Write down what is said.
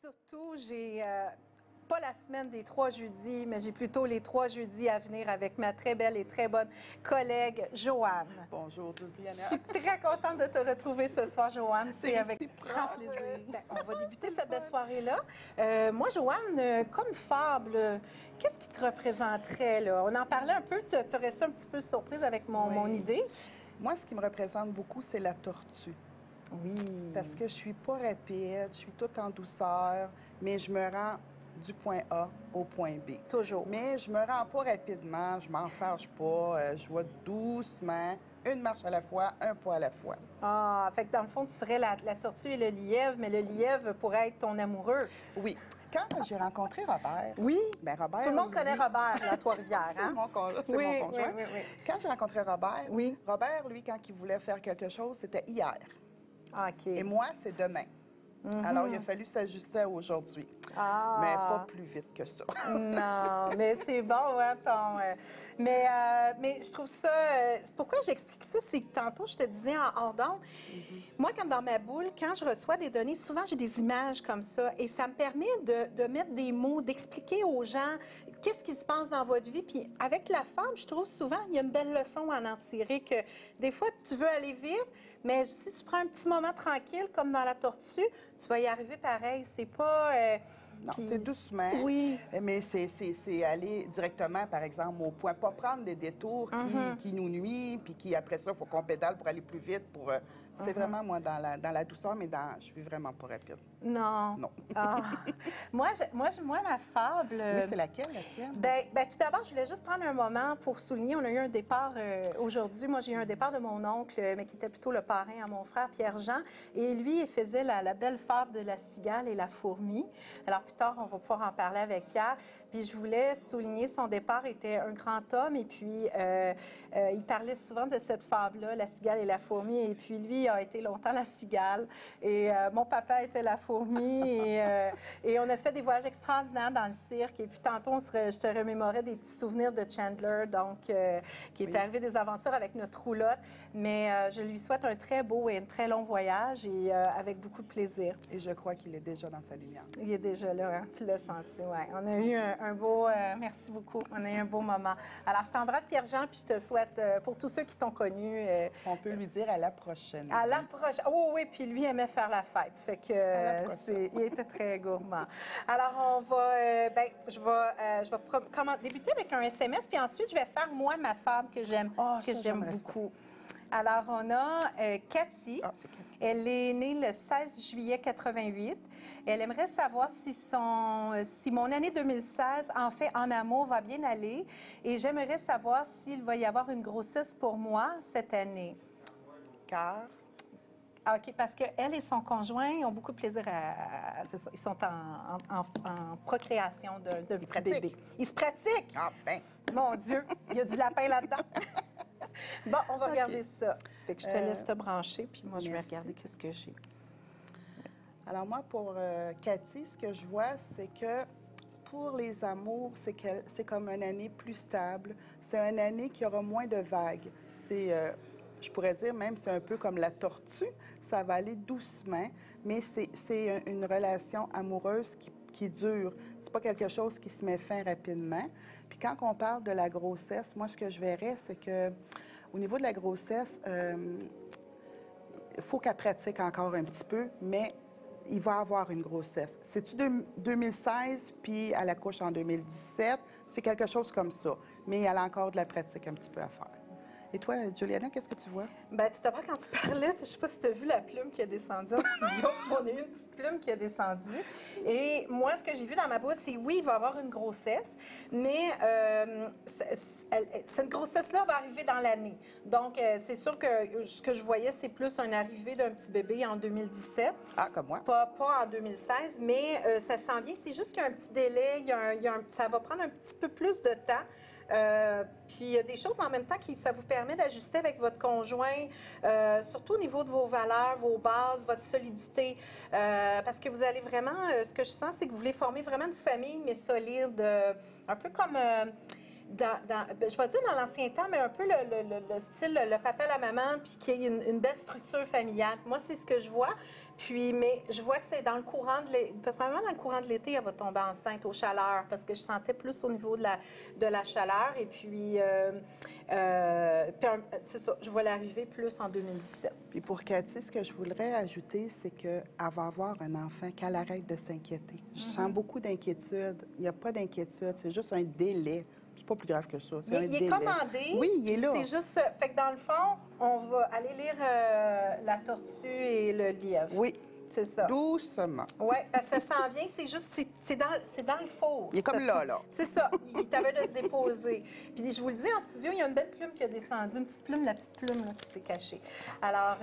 surtout, j'ai pas la semaine des 3 jeudis, mais j'ai plutôt les 3 jeudis à venir avec ma très belle et très bonne collègue Joanne. Bonjour, Juliana. Je suis très contente de te retrouver ce soir, Joanne. C'est avec grand plaisir. Ben, on va débuter cette belle soirée-là. Moi, Joanne, comme fable, qu'est-ce qui te représenterait, là? On en parlait un peu, tu es restée un petit peu surprise avec mon idée. Moi, ce qui me représente beaucoup, c'est la tortue. Oui. Parce que je suis pas rapide, je suis toute en douceur, mais je me rends du point A au point B. Toujours. Mais je me rends pas rapidement, je m'en fâche pas, je vais doucement, une marche à la fois, un pas à la fois. Ah, fait que dans le fond, tu serais la tortue et le lièvre, mais le lièvre pourrait être ton amoureux. Oui. Quand j'ai rencontré Robert... Oui. Ben Robert, tout le monde connaît lui... Robert, à Trois-Rivières, C'est hein? mon conjoint. Oui. Quand j'ai rencontré Robert, Oui. Robert, lui, quand il voulait faire quelque chose, c'était hier. OK. Et moi, c'est demain. Alors, il a fallu s'ajuster à aujourd'hui. Ah. Mais pas plus vite que ça. Non, mais c'est bon, hein, mais je trouve ça... c'est pourquoi j'explique ça, c'est que tantôt, je te disais en hors d'onde, moi, comme dans ma boule, quand je reçois des données, souvent, j'ai des images comme ça, et ça me permet de mettre des mots, d'expliquer aux gens qu'est-ce qui se passe dans votre vie. Puis avec la femme, je trouve souvent, il y a une belle leçon à en tirer, que des fois, tu veux aller vite, mais si tu prends un petit moment tranquille, comme dans la tortue, tu vas y arriver pareil. C'est pas... Non, puis... c'est doucement. Oui. Mais c'est aller directement, par exemple, au point. Pas prendre des détours qui nous nuisent, puis qui, après ça, il faut qu'on pédale pour aller plus vite. C'est vraiment, moi, dans la douceur, mais je suis vraiment pas rapide. Non. Non. Ah. Moi, ma fable... Oui, c'est laquelle, la tienne? Ben, tout d'abord, je voulais juste prendre un moment pour souligner, on a eu un départ aujourd'hui. Moi, j'ai eu un départ de mon oncle, mais qui était plutôt le parrain à mon frère Pierre-Jean. Et lui, il faisait la belle fable de la cigale et la fourmi. Alors, plus tard, on va pouvoir en parler avec Pierre. Puis, je voulais souligner, son départ était un grand homme. Et puis, il parlait souvent de cette fable-là, la cigale et la fourmi. Et puis, lui, a été longtemps la cigale. Et mon papa était la fourmi. Et on a fait des voyages extraordinaires dans le cirque. Et puis, tantôt, je te remémorais des petits souvenirs de Chandler, donc, qui est arrivé des aventures avec notre roulotte. Mais je lui souhaite un très beau et un très long voyage et avec beaucoup de plaisir. Et je crois qu'il est déjà dans sa lumière. Il est déjà là, hein? Tu l'as senti, oui. On a eu un beau... merci beaucoup. On a eu un beau moment. Alors, je t'embrasse, Pierre-Jean, puis je te souhaite, pour tous ceux qui t'ont connu... on peut lui dire à la prochaine. À la prochaine. Oh oui, puis lui aimait faire la fête. Fait que il était très gourmand. Alors, on va... je vais débuter avec un SMS, puis ensuite, je vais faire, moi, ma femme que j'aime beaucoup. Alors, on a Cathy. Ah, c'est Cathy. Elle est née le 16 juillet 88. Elle aimerait savoir si mon année 2016, en fait, en amour, va bien aller. Et j'aimerais savoir s'il va y avoir une grossesse pour moi cette année. Car... OK, parce qu'elle et son conjoint ont beaucoup de plaisir à... C'est ça, ils sont en procréation d'un petit bébé. Ils se pratiquent? Ah, ben! Mon Dieu, il y a du lapin là-dedans. Bon, on va regarder ça. Fait que je te laisse te brancher, puis moi, je vais regarder qu'est-ce que j'ai. Alors moi, pour Cathy, ce que je vois, c'est que pour les amours, c'est comme une année plus stable. C'est une année qui aura moins de vagues. Je pourrais dire même, c'est un peu comme la tortue. Ça va aller doucement, mais c'est une relation amoureuse qui dure. C'est pas quelque chose qui se met fin rapidement. Puis quand on parle de la grossesse, moi, ce que je verrais, c'est que au niveau de la grossesse, il faut qu'elle pratique encore un petit peu, mais il va avoir une grossesse. C'est-tu 2016, puis elle accouche en 2017? C'est quelque chose comme ça. Mais elle a encore de la pratique un petit peu à faire. Et toi, Juliana, qu'est-ce que tu vois? Bien, tout d'abord, quand tu parlais, je ne sais pas si tu as vu la plume qui a descendu en studio. On a eu une petite plume qui a descendu. Et moi, ce que j'ai vu dans ma bouche, c'est oui, il va y avoir une grossesse, mais cette grossesse-là va arriver dans l'année. Donc, c'est sûr que ce que je voyais, c'est plus une arrivée d'un petit bébé en 2017. Ah, comme moi. Pas en 2016, mais ça s'en vient. C'est juste qu'il y a un petit délai, ça va prendre un petit peu plus de temps. Puis il y a des choses en même temps qui ça vous permet d'ajuster avec votre conjoint, surtout au niveau de vos valeurs, vos bases, votre solidité. Parce que vous allez vraiment, ce que je sens, c'est que vous voulez former vraiment une famille, mais solide. Un peu comme... je vais dire dans l'ancien temps, mais un peu le style, le papa, la maman, puis qu'il y ait une belle structure familiale. Moi, c'est ce que je vois. Puis, mais je vois que c'est dans le courant de l'été, probablement dans le courant de l'été, elle va tomber enceinte aux chaleurs, parce que je sentais plus au niveau de la chaleur. Et puis, c'est ça, je vois l'arriver plus en 2017. Puis pour Cathy, ce que je voudrais ajouter, c'est qu'elle va avoir un enfant, qu'elle arrête de s'inquiéter. Je sens beaucoup d'inquiétude. Il n'y a pas d'inquiétude, c'est juste un délai. C'est pas plus grave que ça. Il est commandé. Oui, il est là. C'est juste. Fait que dans le fond, on va aller lire La tortue et le lièvre. Oui. C'est ça. Doucement. Oui, parce que ça s'en vient, c'est juste, c'est dans le four. Il est comme là. C'est ça. Il t'avait de se déposer. Puis je vous le dis, en studio, il y a une belle plume qui a descendu, une petite plume, la petite plume là, qui s'est cachée. Alors.